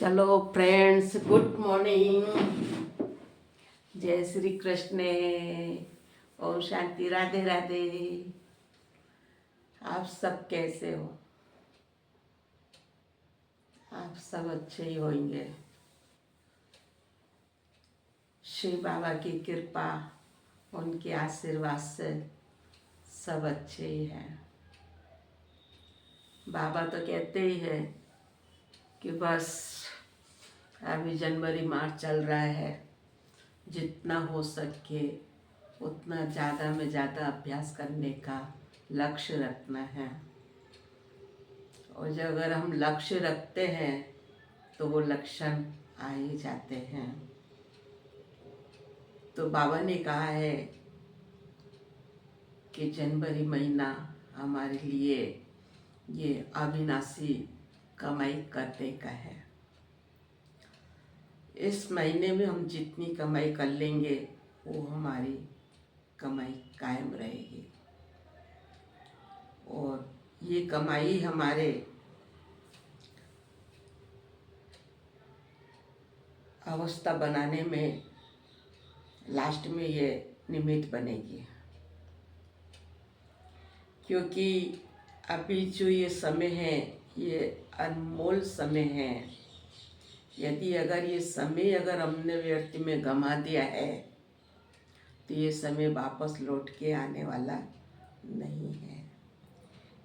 चलो friends, good morning. जय श्री कृष्ण। ओम शांति। राधे राधे। आप सब कैसे हो? आप सब अच्छे ही होंगे। शिव बाबा की कृपा, उनके आशीर्वाद से सब अच्छे ही हैं। बाबा तो कहते ही है कि बस अभी जनवरी मार्च चल रहा है, जितना हो सके उतना ज़्यादा में ज़्यादा अभ्यास करने का लक्ष्य रखना है। और जब अगर हम लक्ष्य रखते हैं तो वो लक्षण आ ही जाते हैं। तो बाबा ने कहा है कि जनवरी महीना हमारे लिए ये अविनाशी कमाई करने का है। इस महीने में हम जितनी कमाई कर लेंगे वो हमारी कमाई कायम रहेगी। और ये कमाई हमारे अवस्था बनाने में लास्ट में ये निमित्त बनेगी। क्योंकि अभी जो ये समय है ये अनमोल समय है। यदि अगर ये समय अगर हमने व्यर्थ में गंवा दिया है तो ये समय वापस लौट के आने वाला नहीं है।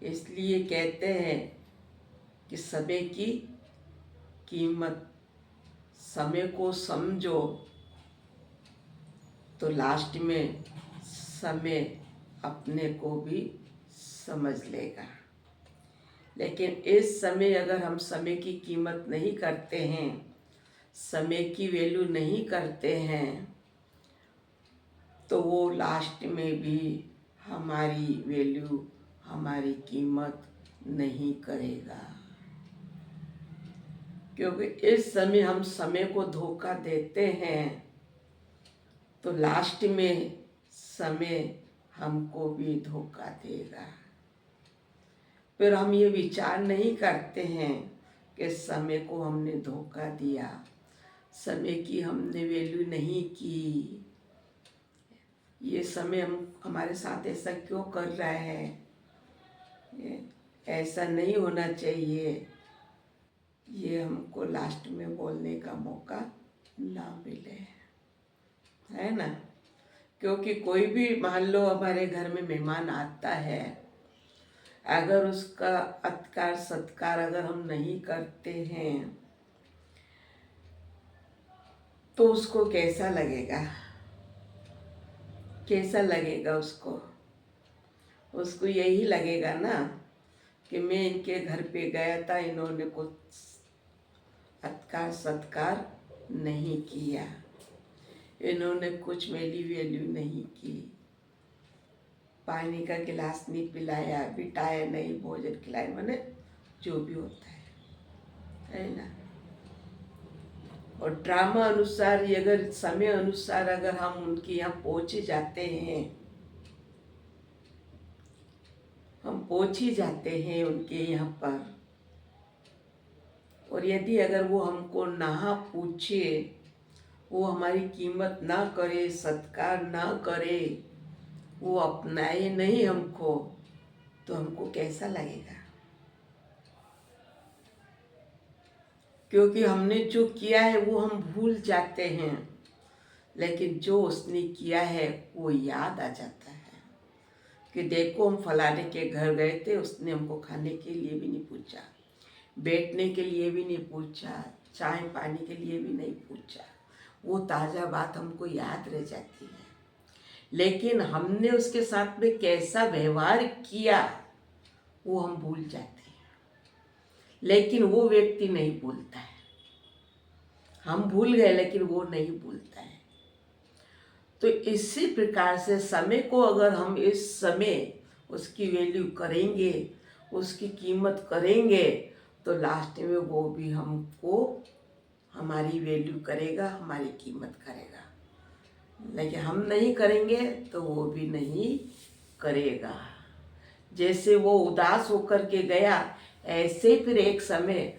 इसलिए कहते हैं कि समय की कीमत, समय को समझो तो लास्ट में समय अपने को भी समझ लेगा। लेकिन इस समय अगर हम समय की कीमत नहीं करते हैं, समय की वैल्यू नहीं करते हैं, तो वो लास्ट में भी हमारी वैल्यू, हमारी कीमत नहीं करेगा। क्योंकि इस समय हम समय को धोखा देते हैं तो लास्ट में समय हमको भी धोखा देगा। फिर हम ये विचार नहीं करते हैं कि समय को हमने धोखा दिया, समय की हमने वैल्यू नहीं की, ये समय हमारे साथ ऐसा क्यों कर रहा है, ऐसा नहीं होना चाहिए। ये हमको लास्ट में बोलने का मौका ना मिले, है ना। क्योंकि कोई भी मान लो हमारे घर में मेहमान आता है, अगर उसका अत्कार सत्कार अगर हम नहीं करते हैं तो उसको कैसा लगेगा? कैसा लगेगा उसको यही लगेगा ना कि मैं इनके घर पे गया था, इन्होंने कुछ अत्कार सत्कार नहीं किया, इन्होंने कुछ मेरी वैल्यू नहीं की, पानी का गिलास नहीं पिलाया, बिठाया नहीं, भोजन खिलाया, माने जो भी होता है ना। और ड्रामा अनुसार ये अगर समय अनुसार अगर हम उनके यहाँ पहुँच जाते हैं, हम पहुँच ही जाते हैं उनके यहाँ पर, और यदि अगर वो हमको ना पूछे, वो हमारी कीमत ना करे, सत्कार ना करे, वो अपनाए नहीं हमको, तो हमको कैसा लगेगा? क्योंकि हमने जो किया है वो हम भूल जाते हैं, लेकिन जो उसने किया है वो याद आ जाता है। कि देखो हम फलाने के घर गए थे, उसने हमको खाने के लिए भी नहीं पूछा, बैठने के लिए भी नहीं पूछा, चाय पानी के लिए भी नहीं पूछा। वो ताज़ा बात हमको याद रह जाती है, लेकिन हमने उसके साथ में कैसा व्यवहार किया वो हम भूल जाते हैं। लेकिन वो व्यक्ति नहीं भूलता है। हम भूल गए लेकिन वो नहीं भूलता है। तो इसी प्रकार से समय को अगर हम इस समय उसकी वैल्यू करेंगे, उसकी कीमत करेंगे, तो लास्ट में वो भी हमको हमारी वैल्यू करेगा, हमारी कीमत करेगा। लेकिन हम नहीं करेंगे तो वो भी नहीं करेगा। जैसे वो उदास होकर के गया, ऐसे फिर एक समय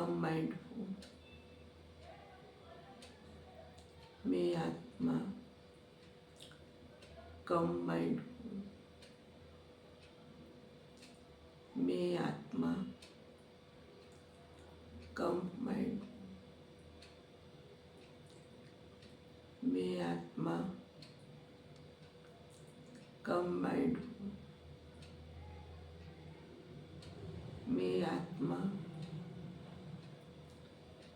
कम माइंड हूँ। मैं आत्मा कम माइंड हूँ। मैं आत्मा कम माइंड हूँ। मैं आत्मा कम माइंड हूँ। मैं आत्मा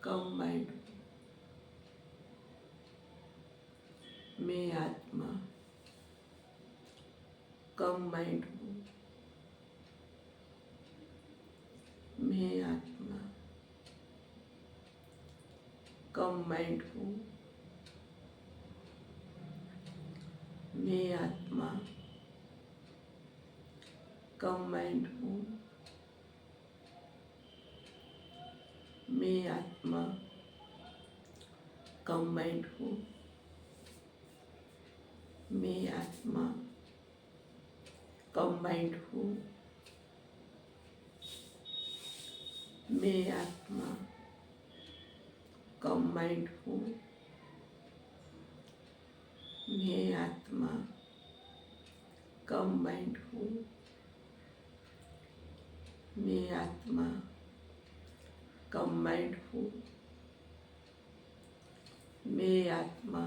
कम माइंड हूँ। मैं आत्मा कम माइंड हूँ। मैं आत्मा कम माइंड हूँ। मैं आत्मा कम माइंड हूँ। मैं आत्मा कम माइंड हूँ। मैं आत्मा कम माइंड हूँ। मैं आत्मा कम माइंड हूँ। मैं आत्मा कम माइंड हूँ। मैं आत्मा कम माइंड हूँ। मैं आत्मा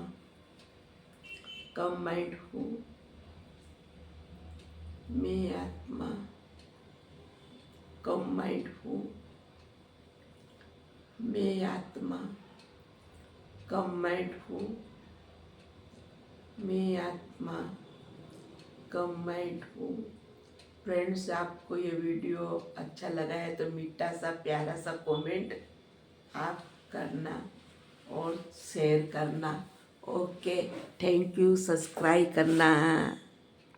कम माइंड हूँ। मैं आत्मा कम माइंड हूँ। मैं आत्मा कम माइंड हूँ। मैं आत्मा कम माइंड हूँ। फ्रेंड्स, आपको ये वीडियो अच्छा लगा है तो मीठा सा प्यारा सा कमेंट आप करना और शेयर करना। ओके, थैंक यू, सब्सक्राइब करना।